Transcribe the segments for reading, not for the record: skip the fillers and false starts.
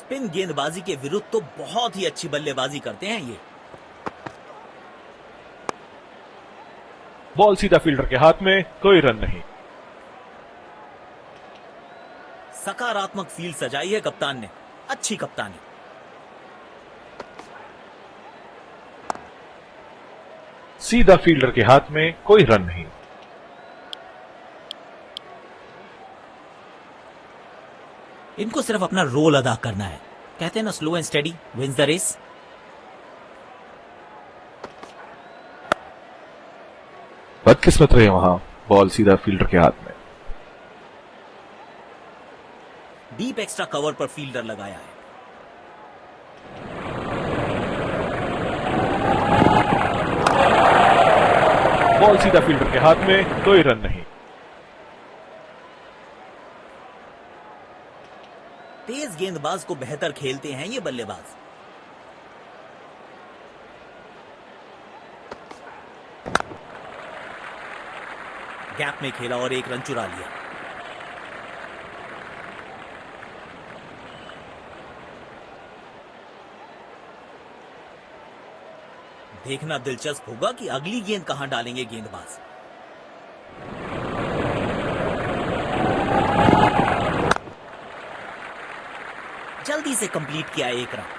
Spin गेंदबाजी के विरुद्ध तो बहुत ही अच्छी बल्लेबाजी करते हैं ये। बॉल सीधा फील्डर के हाथ में, कोई रन नहीं। सकारात्मक फील्ड सजाई है कप्तान ने, अच्छी कप्तानी। सीधा फील्डर के हाथ में, कोई रन नहीं। इनको सिर्फ अपना रोल अदा करना है। कहते हैं ना, slow and steady wins the race. बदकिस्मत रहे वहां, बॉल सीधा फील्डर के हाथ में। डीप एक्स्ट्रा कवर पर फील्डर लगाया है। बॉल सीधा फील्डर के हाथ में, कोई रन नहीं। तेज गेंदबाज को बेहतर खेलते हैं ये बल्लेबाज। गैप में खेला और एक रन चुरा लिया। देखना दिलचस्प होगा कि अगली गेंद कहां डालेंगे गेंदबाज। जल्दी से कंप्लीट किया एक रन।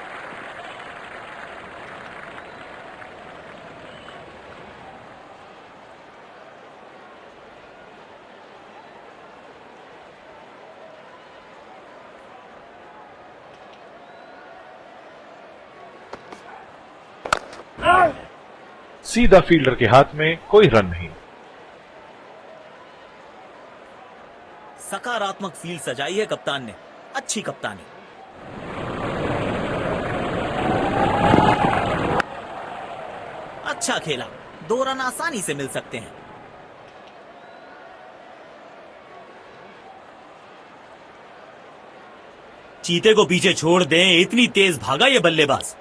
सीधा फील्डर के हाथ में, कोई रन नहीं। सकारात्मक फील्ड सजाई है कप्तान ने, अच्छी कप्तानी। अच्छा खेला, 2 रन आसानी से मिल सकते हैं। चीते को पीछे छोड़ दें, इतनी तेज भागा ये बल्लेबाज।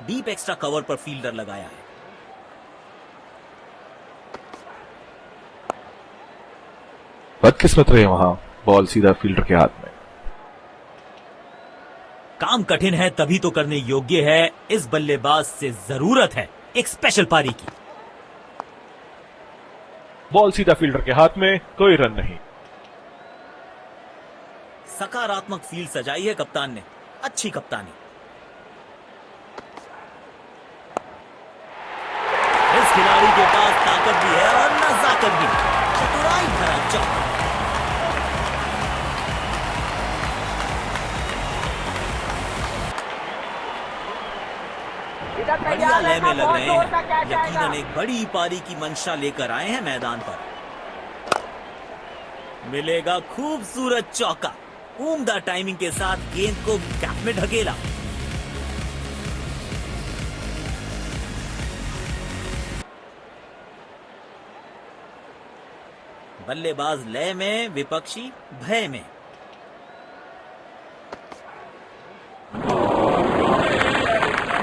डीप एक्स्ट्रा कवर पर फील्डर लगाया है। बदकिस्मत रहे वहां, बॉल सीधा फील्डर के हाथ में। काम कठिन है तभी तो करने योग्य है। इस बल्लेबाज से जरूरत है एक स्पेशल पारी की। बॉल सीधा फील्डर के हाथ में, कोई रन नहीं। सकारात्मक फील्ड सजाई है कप्तान ने, अच्छी कप्तानी। इस खिलाड़ी के पास ताकत भी है और नजाकत भी। चतुराई भरा चौका। बढ़िया लय में लग रहे हैं। यकीनन एक बड़ी पारी की मंशा लेकर आए हैं मैदान पर। मिलेगा खूबसूरत चौका। उम्दा टाइमिंग के साथ गेंद को गैप में ढकेला। बल्लेबाज लय में, विपक्षी भय में।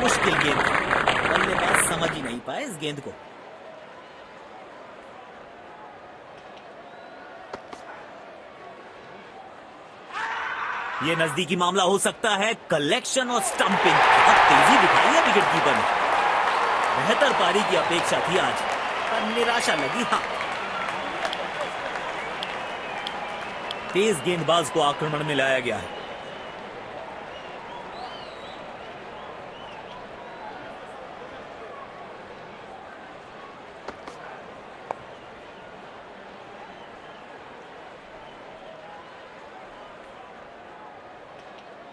मुश्किल गेंद, बल्लेबाज समझ ही नहीं पाए इस गेंद को। यह नजदीकी मामला हो सकता है। कलेक्शन और स्टंपिंग बहुत तेजी दिखाई है विकेटकीपर ने। बेहतर पारी की अपेक्षा थी आज, पर निराशा लगी। हाँ, तेज गेंदबाज को आक्रमण में लाया गया है।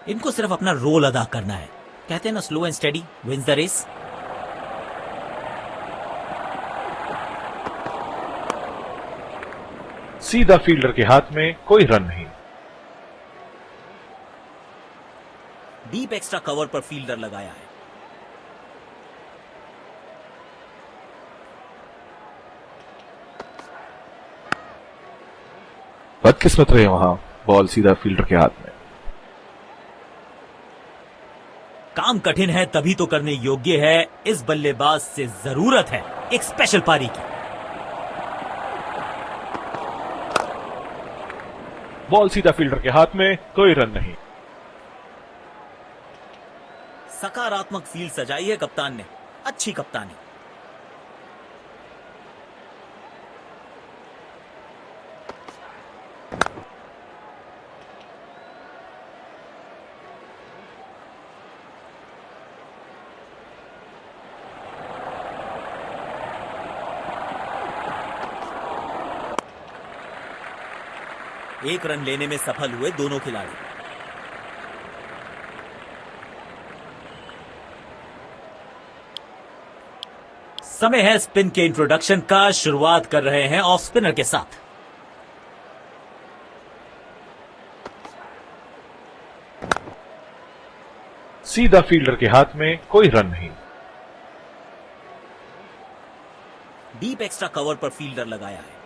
इनको सिर्फ अपना रोल अदा करना है। कहते हैं ना, slow and steady wins the race. सीधा फील्डर के हाथ में, कोई रन नहीं। डीप एक्स्ट्रा कवर पर फील्डर लगाया है। बदकिस्मत रहे वहां, बॉल सीधा फील्डर के हाथ में। काम कठिन है तभी तो करने योग्य है। इस बल्लेबाज से जरूरत है एक स्पेशल पारी की। बॉल सीधा फील्डर के हाथ में, कोई रन नहीं। सकारात्मक फील्ड सजाई है कप्तान ने, अच्छी कप्तानी। एक रन लेने में सफल हुए दोनों खिलाड़ी। समय है स्पिन के इंट्रोडक्शन का। शुरुआत कर रहे हैं ऑफ स्पिनर के साथ। सीधा फील्डर के हाथ में, कोई रन नहीं। डीप एक्स्ट्रा कवर पर फील्डर लगाया है।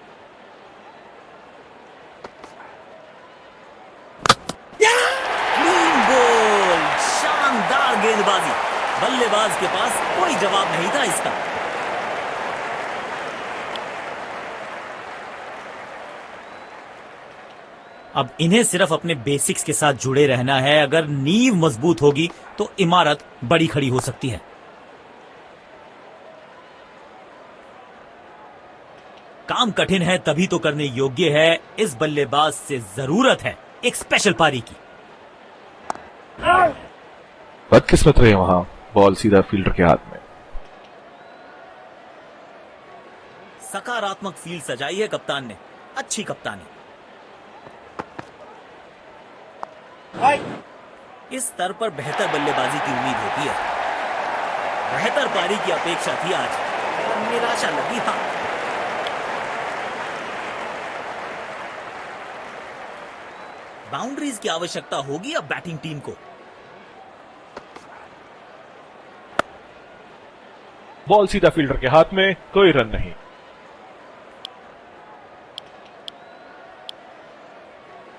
क्लीन बॉल, शानदार गेंदबाजी। बल्लेबाज के पास कोई जवाब नहीं था इसका। अब इन्हें सिर्फ अपने बेसिक्स के साथ जुड़े रहना है। अगर नींव मजबूत होगी तो इमारत बड़ी खड़ी हो सकती है। काम कठिन है तभी तो करने योग्य है। इस बल्लेबाज से जरूरत है एक स्पेशल पारी की। बदकिस्मत रहे वहां, बॉल सीधा फील्डर के हाथ में। सकारात्मक फील्ड सजाई है कप्तान ने, अच्छी कप्तानी। इस स्तर पर बेहतर बल्लेबाजी की उम्मीद होती है। बेहतर पारी की अपेक्षा थी आज, पर निराशा लगी। हाँ, बाउंड्रीज की आवश्यकता होगी अब बैटिंग टीम को। बॉल सीधा फील्डर के हाथ में, कोई रन नहीं।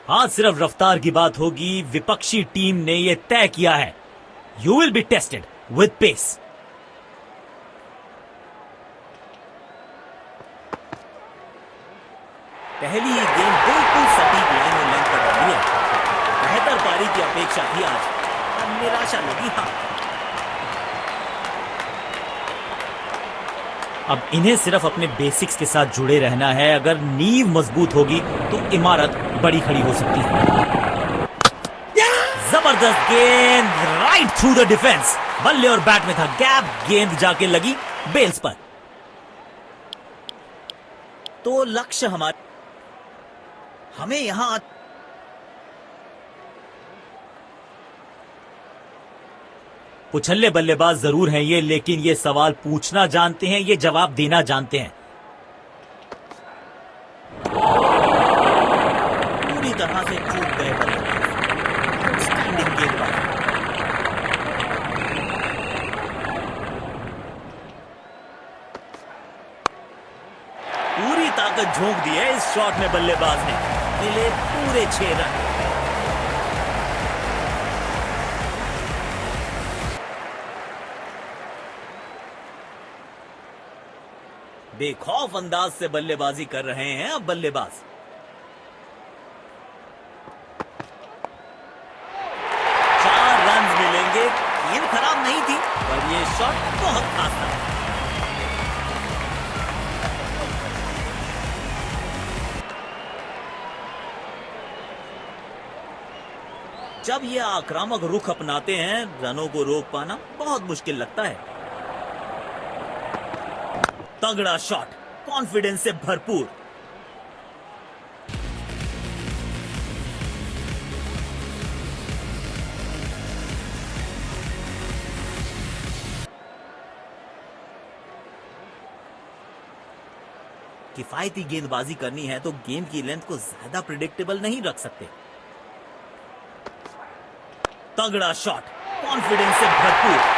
हाँ, सिर्फ रफ्तार की बात होगी। विपक्षी टीम ने यह तय किया है, you will be tested with pace. पहली ही गेंद बिल्कुल सटीक लाइन और लेंथ पर डाली है। बेहतर पारी की अपेक्षा थी आज, पर निराशा लगी। हाँ, अब इन्हें सिर्फ अपने बेसिक्स के साथ जुड़े रहना है। अगर नींव मजबूत होगी तो इमारत बड़ी खड़ी हो सकती है। जबरदस्त गेंद, राइट थ्रू द डिफेंस। बल्ले और बैट में था गैप, गेंद जाके लगी बेल्स पर। तो लक्ष्य हमें यहां उछल्ले बल्लेबाज जरूर हैं ये, लेकिन ये सवाल पूछना जानते हैं, ये जवाब देना जानते हैं। पूरी तरह से चूक गए बल्लेबाज। आउटस्टैंडिंग गेंदबाज। पूरी ताकत झोंक दी है इस शॉट में बल्लेबाज ने। मिले पूरे 6 रन। बेखौफ अंदाज से बल्लेबाजी कर रहे हैं अब बल्लेबाज। चार रन मिलेंगे। गेंद खराब नहीं थी, पर यह शॉट बहुत खास था। जब ये आक्रामक रुख अपनाते हैं, रनों को रोक पाना बहुत मुश्किल लगता है। तगड़ा शॉट, कॉन्फिडेंस से भरपूर। किफायती गेंदबाजी करनी है तो गेंद की लेंथ को ज्यादा प्रिडिक्टेबल नहीं रख सकते। तगड़ा शॉट, कॉन्फिडेंस से भरपूर।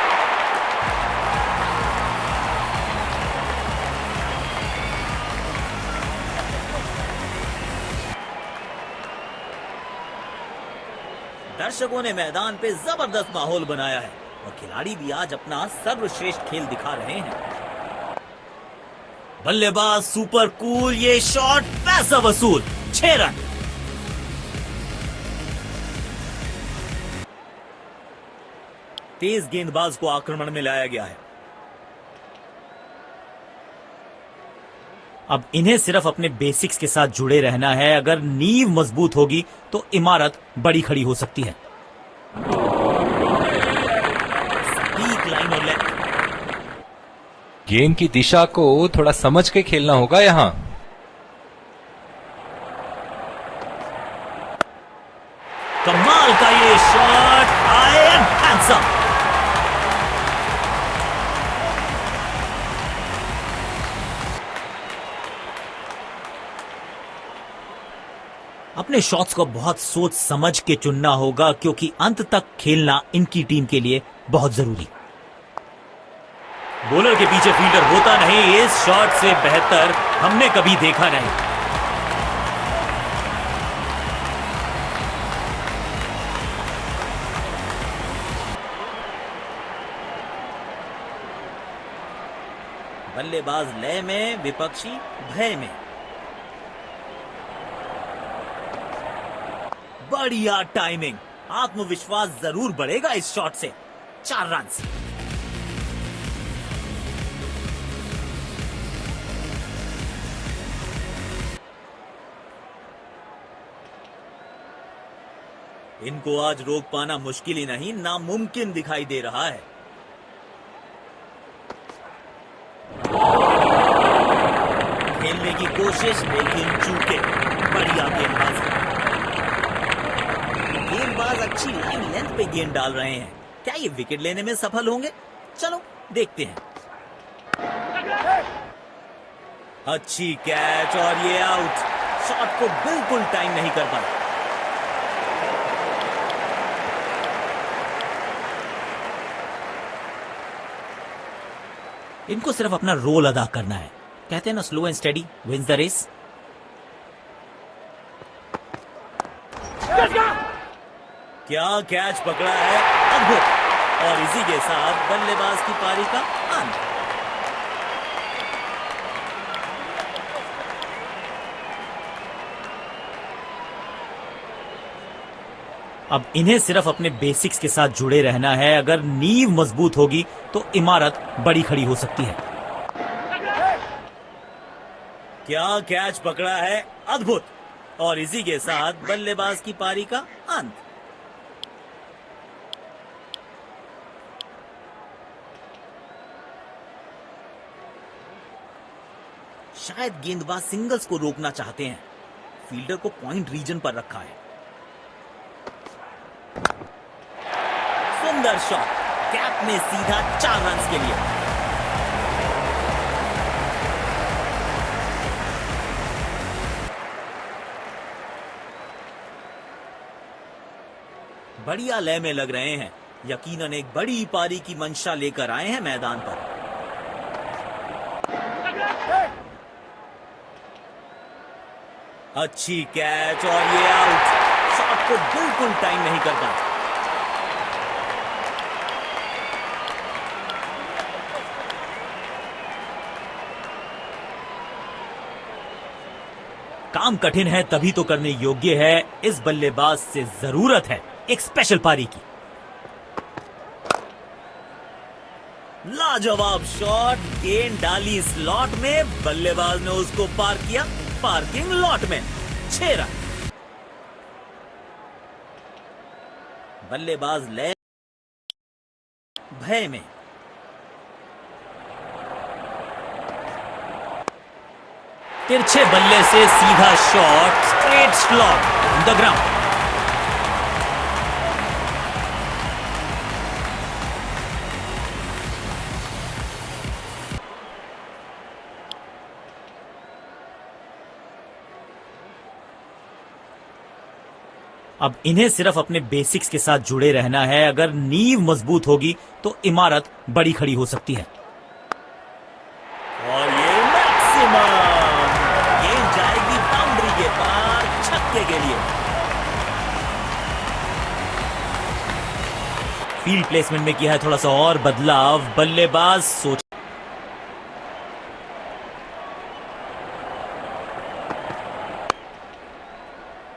दर्शकों ने मैदान पे जबरदस्त माहौल बनाया है और खिलाड़ी भी आज अपना सर्वश्रेष्ठ खेल दिखा रहे हैं। बल्लेबाज सुपर कूल, ये शॉट पैसा वसूल। 6 रन। तेज गेंदबाज को आक्रमण में लाया गया है। अब इन्हें सिर्फ अपने बेसिक्स के साथ जुड़े रहना है। अगर नींव मजबूत होगी तो इमारत बड़ी खड़ी हो सकती है। सटीक लाइन और लेंथ। गेंद की दिशा को थोड़ा समझ के खेलना होगा यहां। कमाल का ये शॉट, आई एम हैंडसम। अपने शॉट्स को बहुत सोच समझ के चुनना होगा, क्योंकि अंत तक खेलना इनकी टीम के लिए बहुत जरूरी। बॉलर के पीछे फील्डर होता नहीं, इस शॉट से बेहतर हमने कभी देखा नहीं। बल्लेबाज लय में, विपक्षी भय में। बढ़िया टाइमिंग, आत्मविश्वास जरूर बढ़ेगा इस शॉट से। 4 रन। इनको आज रोक पाना मुश्किल ही नहीं, नामुमकिन दिखाई दे रहा है। खेलने की कोशिश लेकिन चूके। बढ़िया गेंदबाजी। गेंदबाज अच्छी लाइन लेंथ पे गेंद डाल रहे हैं। क्या ये विकेट लेने में सफल होंगे? चलो देखते हैं। अच्छी कैच और ये आउट। शॉट को बिल्कुल टाइम नहीं कर पाए। इनको सिर्फ अपना रोल अदा करना है। कहते हैं ना, slow and steady wins the race. क्या कैच पकड़ा है, अद्भुत। और इसी के साथ बल्लेबाज की पारी का अंत। अब इन्हें सिर्फ अपने बेसिक्स के साथ जुड़े रहना है। अगर नींव मजबूत होगी तो इमारत बड़ी खड़ी हो सकती है। क्या कैच पकड़ा है, अद्भुत। और इसी के साथ बल्लेबाज की पारी का अंत। शायद गेंदबाज सिंगल्स को रोकना चाहते हैं। फील्डर को पॉइंट रीजन पर रखा है। सुंदर शॉट, कैप में सीधा 4 रन के लिए। बढ़िया लय में लग रहे हैं। यकीनन एक बड़ी पारी की मंशा लेकर आए हैं मैदान पर। अच्छी कैच और ये आउट। शॉट को बिल्कुल टाइम नहीं कर पाए। काम कठिन है तभी तो करने योग्य है। इस बल्लेबाज से जरूरत है एक स्पेशल पारी की। लाजवाब शॉट, गेंद डाली स्लॉट में, बल्लेबाज ने उसको पार किया पार्किंग लॉट में। 6 रन। बल्लेबाज लय भय में। तिरछे बल्ले से सीधा shot, straight slot on the ground. अब इन्हें सिर्फ अपने बेसिक्स के साथ जुड़े रहना है। अगर नींव मजबूत होगी तो इमारत बड़ी खड़ी हो सकती है। और ये मैक्सिमम, गेंद जाएगी बाउंड्री के पार, छक्के के लिए। फील्ड प्लेसमेंट में किया है थोड़ा सा और बदलाव। बल्लेबाज सोच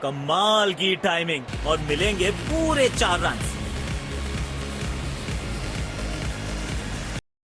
कमाल की टाइमिंग और मिलेंगे पूरे 4 रन।